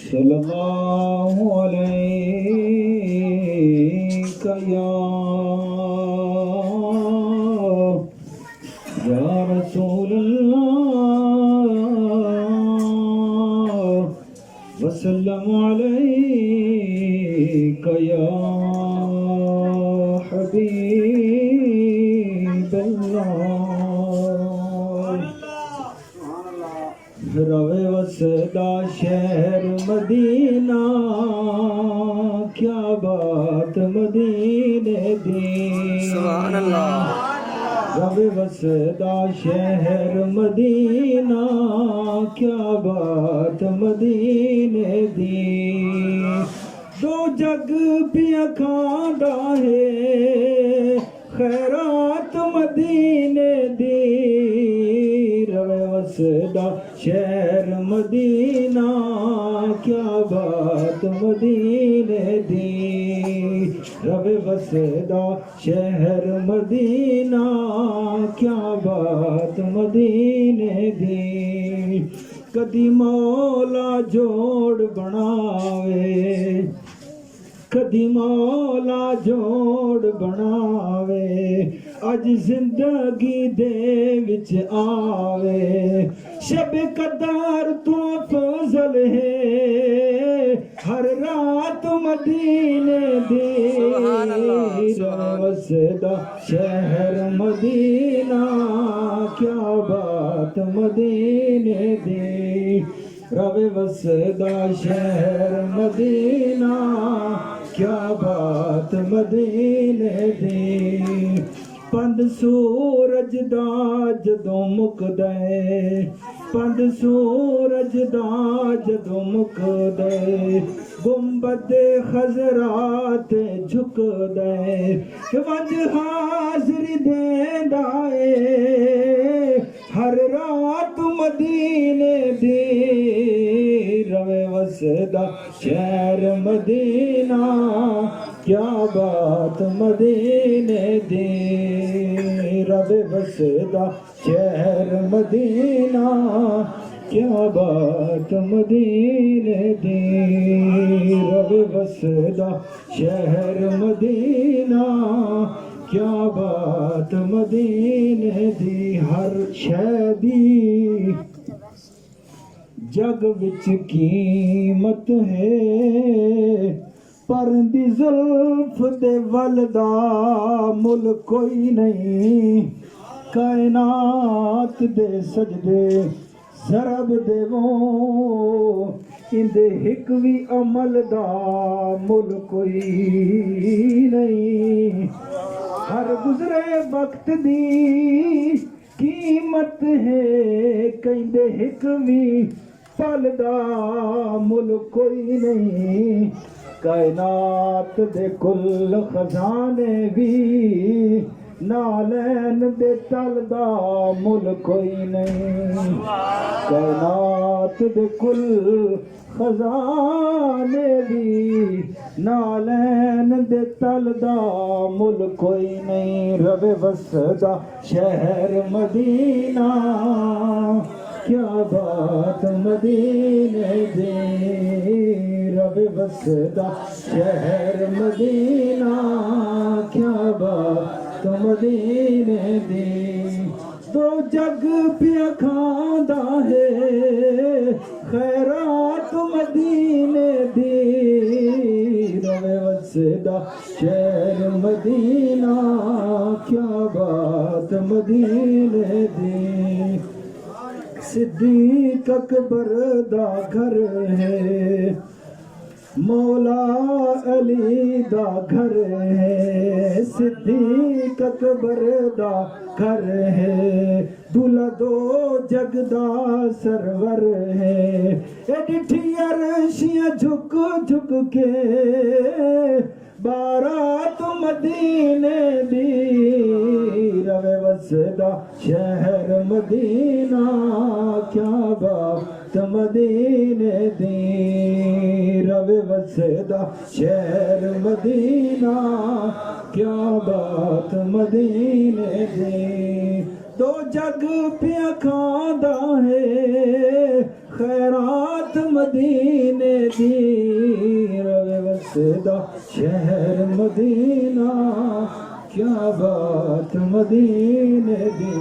सल्लल्लाहु अलैका या रसूलल्लाह वसल्लम अलैका या हबीबल्लाह। रवे वसदा शहर मदीना, क्या बात मदीने दी। सुभान अल्लाह। रवे वसदा शहर मदीना, क्या बात मदीने दी। दो जग पिया खांदा है खैरात मदीने दी। रवे वसदा शहर मदीना, क्या बात मदीने दी। रवे वसदा शहर मदीना, क्या बात मदीने दी। कदी मौला जोड़ बनावे, कदी मौला जोड़ बनावे, अज जिंदगी दे विच आवे। शब कदर तो फजल है, हर रात मदीने दी। वसदा शहर मदीना, क्या बात मदीने दी। रवे वसदा शहर मदीना, क्या बात मदीने दी। पंध सूरज दा जदों मुकदे, पंध सूरज दा जदों मुकदे, गुंबद खजरात झुकदे, वंज हाज़री देंदा ए हर रात मदीने दी। रवे वसदा शहर मदीना, क्या बात मदीने दी। रवे वसदा शहर मदीना, क्या बात मदीने दी। रवे वसदा शहर मदीना, क्या बात मदीने दी। हर शै दी जग विच कीमत है, पर दी जुल्फ दे वल दा मुल कोई नहीं। कायनात दे सजदे सरब देवो, इंदे हिक भी अमल दा मुल कोई नहीं। हर गुजरे वक्त दी कीमत है, कहंदे हिक भी पल दा मुल कोई नहीं। कायनात दे कुल खजाने भी नालैन दे तल दा मुल कोई नहीं। कायनात दे कुल खजाने भी नालैन दे तल दा मुल कोई नहीं। रवे वसदा शहर मदीना, क्या बात मदीने दी। रवे वसदा शहर मदीना, क्या बात मदीने दी। दो जग पिया खांदा है खैरात मदीने दी। रवे वसदा शहर मदीना, क्या बात मदीने दी। सिद्दीक अकबर दा घर है, मौला अली दा घर है। सिद्दीक अकबर दा घर है, दूल्हा दो जगदा सरवर है। ए डिठी अरशियां झुक झुक के बारात मदीने दी। रवे वसदा शहर मदीना, क्या बात मदीने दी। रवे वसदा शहर मदीना, क्या बात मदीने दी। दो जग पिया खांदा है खैरात मदीने दी रवे वसदा शहर मदीना क्या बात मदीने दी।